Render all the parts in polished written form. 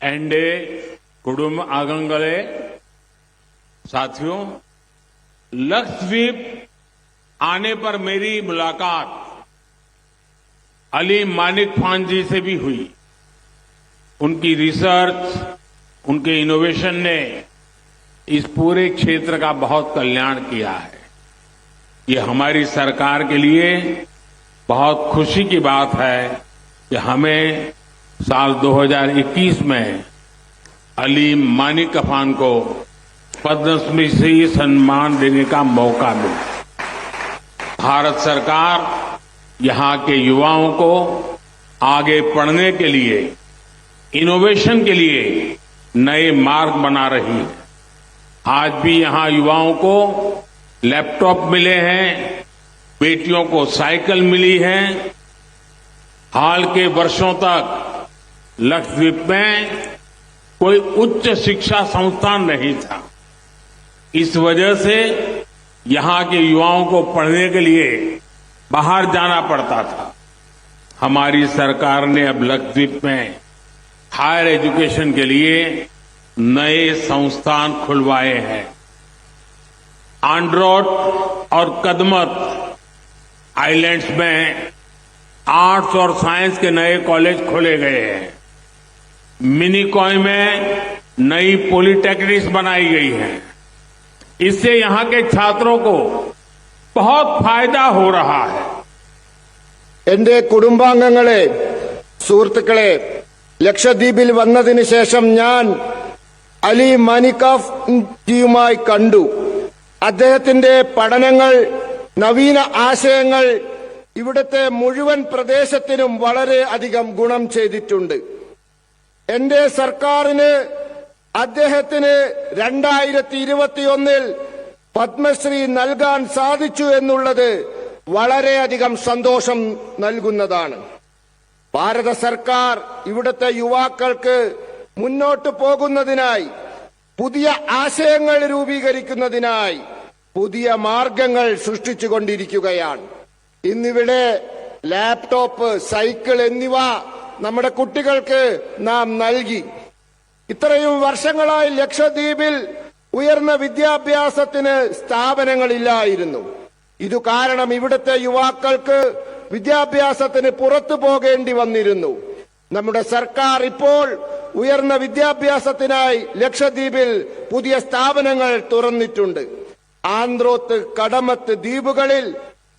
एंडे कुडुम आगंगले साथियों, लक्षद्वीप आने पर मेरी मुलाकात अली मानिक खान जी से भी हुई। उनकी रिसर्च, उनके इनोवेशन ने इस पूरे क्षेत्र का बहुत कल्याण किया है। ये हमारी सरकार के लिए बहुत खुशी की बात है कि हमें साल 2021 में अली मानिक खान को पद्मश्री सम्मान देने का मौका मिला। भारत सरकार यहां के युवाओं को आगे बढ़ने के लिए, इनोवेशन के लिए नए मार्ग बना रही है। आज भी यहां युवाओं को लैपटॉप मिले हैं, बेटियों को साइकिल मिली है। हाल के वर्षों तक लक्षद्वीप में कोई उच्च शिक्षा संस्थान नहीं था। इस वजह से यहां के युवाओं को पढ़ने के लिए बाहर जाना पड़ता था। हमारी सरकार ने अब लक्षद्वीप में हायर एजुकेशन के लिए नए संस्थान खुलवाए हैं। आंड्रोट और कदमत आइलैंड्स में आर्ट्स और साइंस के नए कॉलेज खोले गए हैं। मिनिकॉय में नई पॉलिटेक्निक्स बनाई गई है। इससे यहां के छात्रों को बहुत फायदा हो रहा है। എന്റെ കുടുംബാംഗങ്ങളെ, സുഹൃത്തുക്കളെ, ലക്ഷദ്വീപിൽ വന്നതിന് ശേഷം ഞാൻ അലി മാനിക്കഫ്ജിയുമായി കണ്ടു. അദ്ദേഹത്തിന്റെ പഠനങ്ങൾ, നവീന ആശയങ്ങൾ ഇവിടുത്തെ മുഴുവൻ പ്രദേശത്തിനും വളരെയധികം ഗുണം ചെയ്തിട്ടുണ്ട്. എന്റെ സർക്കാരിന് അദ്ദേഹത്തിന് 2021 പത്മശ്രീ നൽകാൻ സാധിച്ചു എന്നുള്ളത് വളരെയധികം സന്തോഷം നൽകുന്നതാണ്. ഭാരത സർക്കാർ ഇവിടുത്തെ യുവാക്കൾക്ക് മുന്നോട്ട് പോകുന്നതിനായി, പുതിയ ആശയങ്ങൾ രൂപീകരിക്കുന്നതിനായി പുതിയ മാർഗങ്ങൾ സൃഷ്ടിച്ചുകൊണ്ടിരിക്കുകയാണ്. ഇന്നിവിടെ ലാപ്ടോപ്പ്, സൈക്കിൾ എന്നിവ നമ്മുടെ കുട്ടികൾക്ക് നാം നൽകി. ഇത്രയും വർഷങ്ങളായി ലക്ഷദ്വീപിൽ ഉയർന്ന വിദ്യാഭ്യാസത്തിന് സ്ഥാപനങ്ങളില്ലായിരുന്നു. ഇതു കാരണം ഇവിടുത്തെ യുവാക്കൾക്ക് വിദ്യാഭ്യാസത്തിന് പുറത്തു പോകേണ്ടി വന്നിരുന്നു. നമ്മുടെ സർക്കാർ ഇപ്പോൾ ഉയർന്ന വിദ്യാഭ്യാസത്തിനായി ലക്ഷദ്വീപിൽ പുതിയ സ്ഥാപനങ്ങൾ തുറന്നിട്ടുണ്ട്. ആന്ത്രോത്ത്, കടമത്ത് ദ്വീപുകളിൽ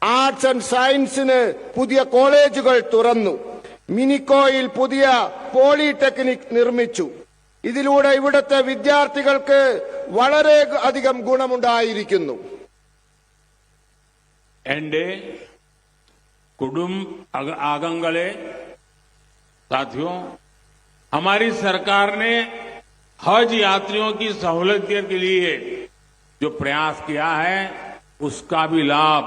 ആർട്സ് ആൻഡ് സയൻസിന് പുതിയ കോളേജുകൾ തുറന്നു. മിനിക്കോയിൽ പുതിയ പോളിടെക്നിക് നിർമ്മിച്ചു. ഇതിലൂടെ ഇവിടുത്തെ വിദ്യാർത്ഥികൾക്ക് വളരെയധികം ഗുണമുണ്ടായിരിക്കുന്നു. एंडे कुडुम आगंगले साथियों, हमारी सरकार ने हज यात्रियों की सहूलियत के लिए जो प्रयास किया है, उसका भी लाभ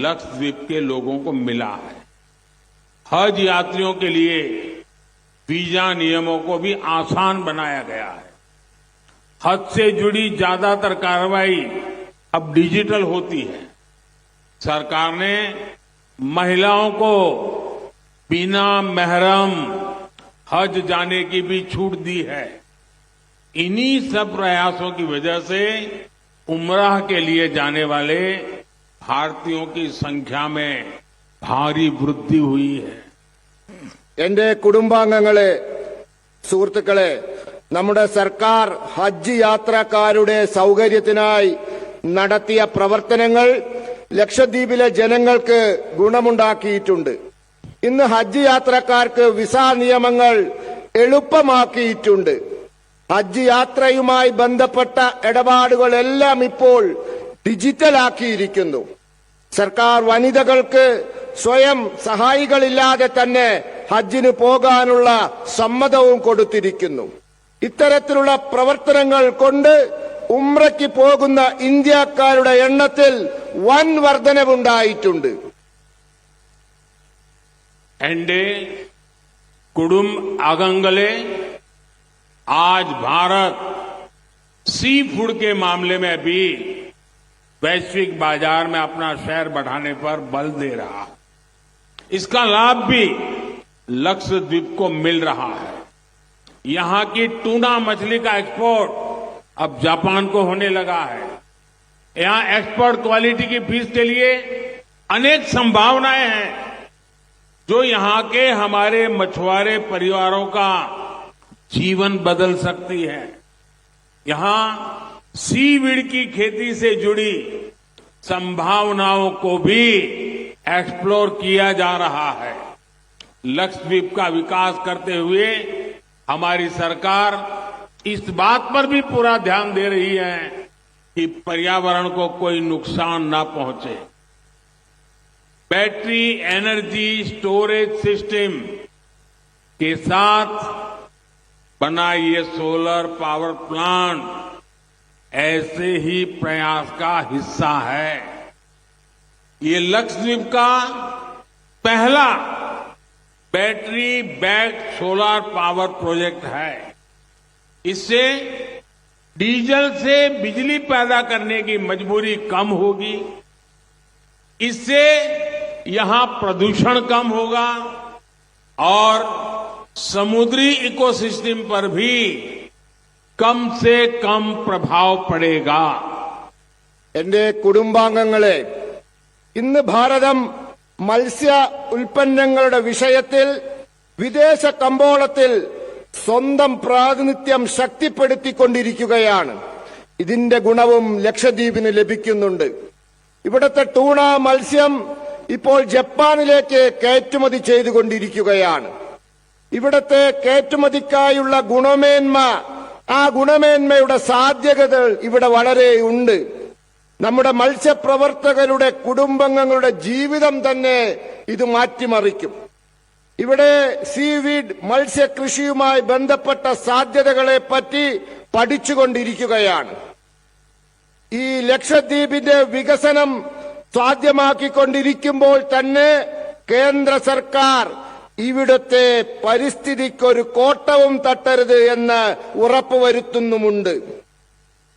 लक्षद्वीप के लोगों को मिला है। हज यात्रियों के लिए वीजा नियमों को भी आसान बनाया गया है। हज से जुड़ी ज्यादातर कार्रवाई अब डिजिटल होती है। सरकार ने महिलाओं को बिना महरम हज जाने की भी छूट दी है। इन्हीं सब प्रयासों की वजह से उमराह के लिए जाने वाले भारतीयों की संख्या में भारी वृद्धि हुई है. എന്റെ കുടുംബാംഗങ്ങളെ, സുഹൃത്തുക്കളെ, നമ്മുടെ സർക്കാർ ഹജ്ജ് യാത്രക്കാരുടെ സൗകര്യത്തിനായി നടത്തിയ പ്രവർത്തനങ്ങൾ ലക്ഷദ്വീപിലെ ജനങ്ങൾക്ക് ഗുണമുണ്ടാക്കിയിട്ടുണ്ട്. ഇന്ന് ഹജ്ജ് യാത്രക്കാർക്ക് വിസ നിയമങ്ങൾ എളുപ്പമാക്കിയിട്ടുണ്ട്. ഹജ്ജ് യാത്രയുമായി ബന്ധപ്പെട്ട ഇടപാടുകളെല്ലാം ഇപ്പോൾ ഡിജിറ്റലാക്കിയിരിക്കുന്നു. സർക്കാർ വനിതകൾക്ക് സ്വയം സഹായികളില്ലാതെ തന്നെ ഹജ്ജിന് പോകാനുള്ള സമ്മതവും കൊടുത്തിരിക്കുന്നു. ഇത്തരത്തിലുള്ള പ്രവർത്തനങ്ങൾ കൊണ്ട് ഉംറയ്ക്ക് പോകുന്ന ഇന്ത്യക്കാരുടെ എണ്ണത്തിൽ വൻ വർധനവുണ്ടായിട്ടുണ്ട്. एंडे कुडुम आगंगले, आज भारत सी फूड के मामले में भी वैश्विक बाजार में अपना शेयर बढ़ाने पर बल दे रहा है. इसका लाभ भी लक्षद्वीप को मिल रहा है. यहां की टूना मछली का एक्सपोर्ट अब जापान को होने लगा है। यहां एक्सपोर्ट क्वालिटी की फिश के लिए अनेक संभावनाएं हैं जो यहां के हमारे मछुआरे परिवारों का जीवन बदल सकती है। यहां सीवीड की खेती से जुड़ी संभावनाओं को भी एक्सप्लोर किया जा रहा है। लक्षद्वीप का विकास करते हुए हमारी सरकार इस बात पर भी पूरा ध्यान दे रही है कि पर्यावरण को कोई नुकसान ना पहुंचे। बैटरी एनर्जी स्टोरेज सिस्टम के साथ बना ये सोलर पावर प्लांट ऐसे ही प्रयास का हिस्सा है। ये लक्षद्वीप का पहला battery backed solar power project है। इससे डीजल से बिजली पैदा करने की मजबूरी कम होगी। इससे यहां प्रदूषण कम होगा और समुद्री इकोसिस्टम पर भी कम से कम प्रभाव पड़ेगा। എന്റെ കുടുംബാംഗങ്ങളെ, ഇന്ന് ഭാരതം മത്സ്യ ഉൽപ്പന്നങ്ങളുടെ വിഷയത്തിൽ വിദേശ കമ്പോളത്തിൽ സ്വന്തം പ്രാതിനിധ്യം ശക്തിപ്പെടുത്തിക്കൊണ്ടിരിക്കുകയാണ്. ഇതിന്റെ ഗുണവും ലക്ഷദ്വീപിന് ലഭിക്കുന്നുണ്ട്. ഇവിടുത്തെ ടൂണ മത്സ്യം ഇപ്പോൾ ജപ്പാനിലേക്ക് കയറ്റുമതി ചെയ്തുകൊണ്ടിരിക്കുകയാണ്. ഇവിടുത്തെ കയറ്റുമതിക്കായുള്ള ഗുണമേന്മ, ആ ഗുണമേന്മയുടെ സാധ്യതകൾ ഇവിടെ വളരെയുണ്ട്. നമ്മുടെ മത്സ്യപ്രവർത്തകരുടെ കുടുംബങ്ങളുടെ ജീവിതം തന്നെ ഇത് മാറ്റിമറിക്കും. ഇവിടെ സീവീഡ് മത്സ്യകൃഷിയുമായി ബന്ധപ്പെട്ട സാധ്യതകളെപ്പറ്റി പഠിച്ചുകൊണ്ടിരിക്കുകയാണ്. ഈ ലക്ഷദ്വീപിന്റെ വികസനം സാധ്യമാക്കിക്കൊണ്ടിരിക്കുമ്പോൾ തന്നെ കേന്ദ്ര സർക്കാർ ഇവിടുത്തെ പരിസ്ഥിതിക്കൊരു കോട്ടവും തട്ടരുത് എന്ന് ഉറപ്പുവരുത്തുന്നുമുണ്ട്.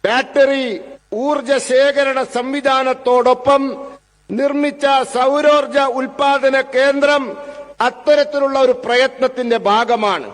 ബാറ്ററി ഊർജ ശേഖരണ സംവിധാനത്തോടൊപ്പം നിർമ്മിച്ച സൗരോർജ ഉൽപാദന കേന്ദ്രം അത്തരത്തിലുള്ള ഒരു പ്രയത്നത്തിന്റെ ഭാഗമാണ്.